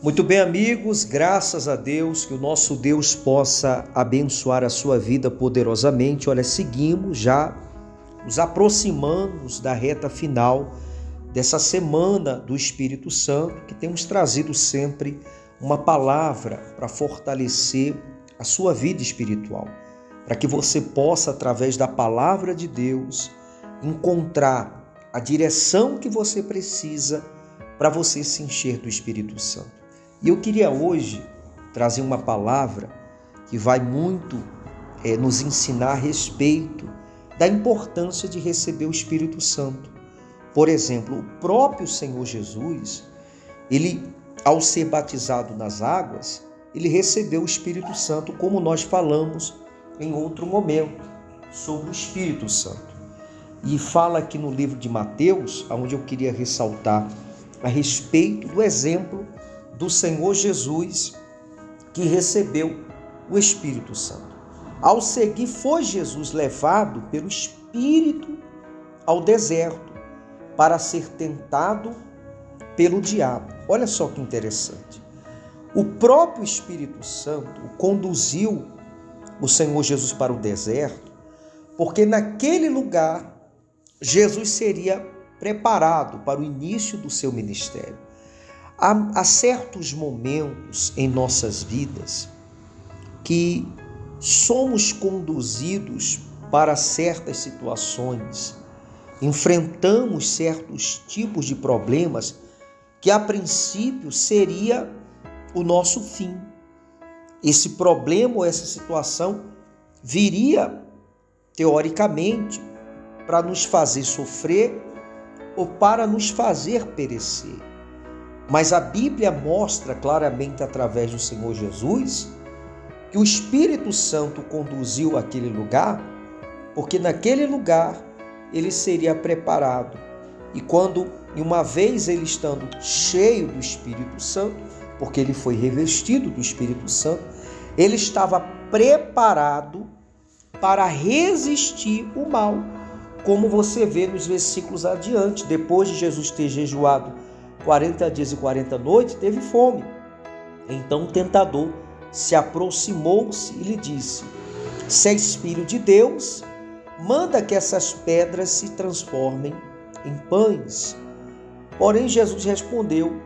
Muito bem, amigos, graças a Deus, que o nosso Deus possa abençoar a sua vida poderosamente. Olha, seguimos já nos aproximando da reta final dessa semana do Espírito Santo, que temos trazido sempre uma palavra para fortalecer a sua vida espiritual, para que você possa, através da palavra de Deus, encontrar a direção que você precisa para você se encher do Espírito Santo. E eu queria hoje trazer uma palavra que vai muito nos ensinar a respeito da importância de receber o Espírito Santo. Por exemplo, o próprio Senhor Jesus, ele, ao ser batizado nas águas, ele recebeu o Espírito Santo, como nós falamos em outro momento, sobre o Espírito Santo. E fala aqui no livro de Mateus, onde eu queria ressaltar a respeito do exemplo do Senhor Jesus, que recebeu o Espírito Santo. Ao seguir, foi Jesus levado pelo Espírito ao deserto para ser tentado pelo diabo. Olha só que interessante. O próprio Espírito Santo conduziu o Senhor Jesus para o deserto, porque naquele lugar Jesus seria preparado para o início do seu ministério. Há certos momentos em nossas vidas que somos conduzidos para certas situações, enfrentamos certos tipos de problemas que a princípio seria o nosso fim. Esse problema ou essa situação viria, teoricamente, para nos fazer sofrer ou para nos fazer perecer. Mas a Bíblia mostra claramente através do Senhor Jesus que o Espírito Santo conduziu aquele lugar, porque naquele lugar ele seria preparado. E uma vez ele estando cheio do Espírito Santo, porque ele foi revestido do Espírito Santo, ele estava preparado para resistir o mal, como você vê nos versículos adiante. Depois de Jesus ter jejuado 40 dias e 40 noites, teve fome. Então o tentador se aproximou-se e lhe disse: se és filho de Deus, manda que essas pedras se transformem em pães. Porém Jesus respondeu: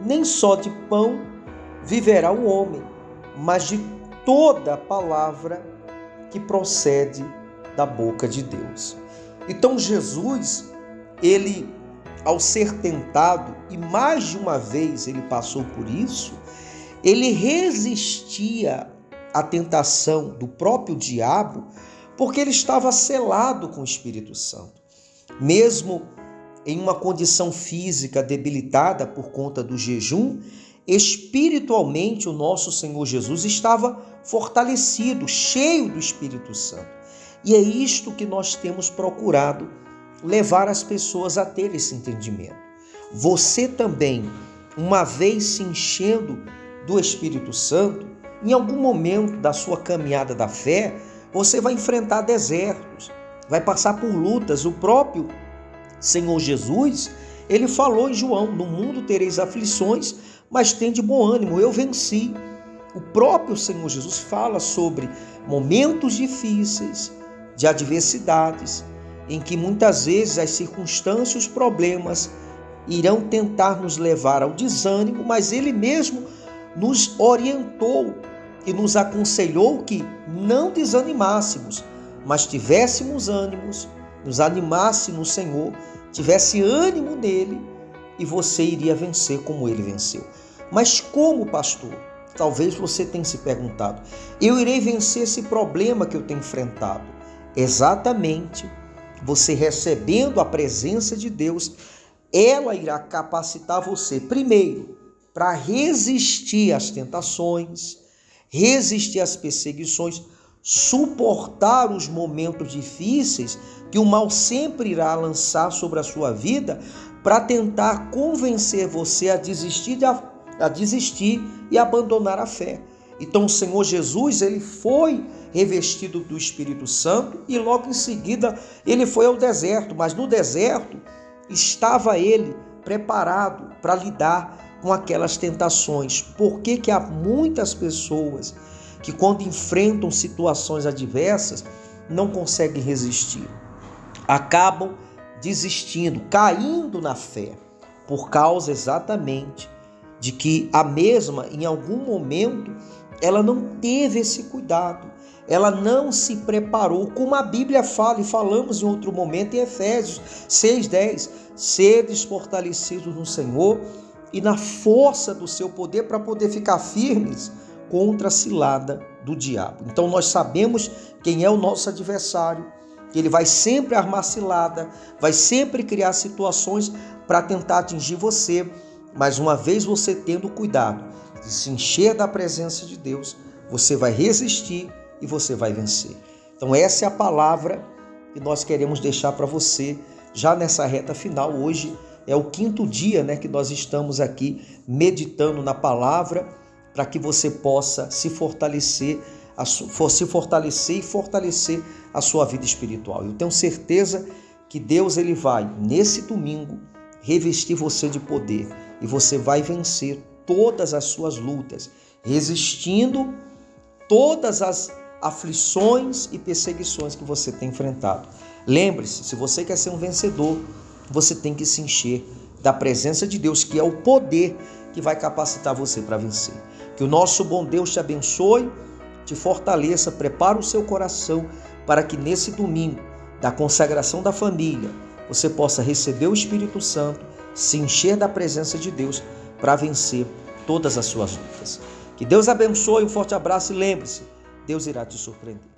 nem só de pão viverá o homem, mas de toda a palavra que procede da boca de Deus. Então Jesus, ele, ao ser tentado, e mais de uma vez ele passou por isso, ele resistia à tentação do próprio diabo, porque ele estava selado com o Espírito Santo. Mesmo em uma condição física debilitada por conta do jejum, espiritualmente o nosso Senhor Jesus estava fortalecido, cheio do Espírito Santo. E é isto que nós temos procurado levar as pessoas a ter esse entendimento. Você também, uma vez se enchendo do Espírito Santo, em algum momento da sua caminhada da fé, você vai enfrentar desertos, vai passar por lutas. O próprio Senhor Jesus, ele falou em João: no mundo tereis aflições, mas tende bom ânimo, eu venci. O próprio Senhor Jesus fala sobre momentos difíceis, de adversidades, em que muitas vezes as circunstâncias, os problemas irão tentar nos levar ao desânimo, mas ele mesmo nos orientou e nos aconselhou que não desanimássemos, mas tivéssemos ânimos, nos animasse no Senhor, tivesse ânimo nele, e você iria vencer como ele venceu. Mas como, pastor? Talvez você tenha se perguntado: eu irei vencer esse problema que eu tenho enfrentado? Exatamente, você recebendo a presença de Deus, ela irá capacitar você, primeiro, para resistir às tentações, resistir às perseguições, suportar os momentos difíceis que o mal sempre irá lançar sobre a sua vida, para tentar convencer você a desistir e abandonar a fé. Então o Senhor Jesus, ele foi revestido do Espírito Santo e logo em seguida ele foi ao deserto, mas no deserto estava ele preparado para lidar com aquelas tentações. Por que que há muitas pessoas que, quando enfrentam situações adversas, não conseguem resistir? Acabam desistindo, caindo na fé, por causa exatamente de que a mesma, em algum momento, ela não teve esse cuidado, ela não se preparou, como a Bíblia fala, e falamos em outro momento em Efésios 6:10, sedes fortalecidos no Senhor e na força do seu poder, para poder ficar firmes contra a cilada do diabo. Então nós sabemos quem é o nosso adversário, que ele vai sempre armar cilada, vai sempre criar situações para tentar atingir você, mas uma vez você tendo cuidado de se encher da presença de Deus, você vai resistir e você vai vencer. Então essa é a palavra que nós queremos deixar para você já nessa reta final. Hoje é o 5º dia, que nós estamos aqui meditando na palavra, para que você possa se fortalecer e fortalecer a sua vida espiritual. Eu tenho certeza que Deus ele vai, nesse domingo, revestir você de poder e você vai vencer todas as suas lutas, resistindo todas as aflições e perseguições que você tem enfrentado. Lembre-se, se você quer ser um vencedor, você tem que se encher da presença de Deus, que é o poder que vai capacitar você para vencer. Que o nosso bom Deus te abençoe, te fortaleça, prepare o seu coração para que nesse domingo da consagração da família você possa receber o Espírito Santo, se encher da presença de Deus para vencer todas as suas lutas. Que Deus abençoe, um forte abraço e lembre-se, Deus irá te surpreender.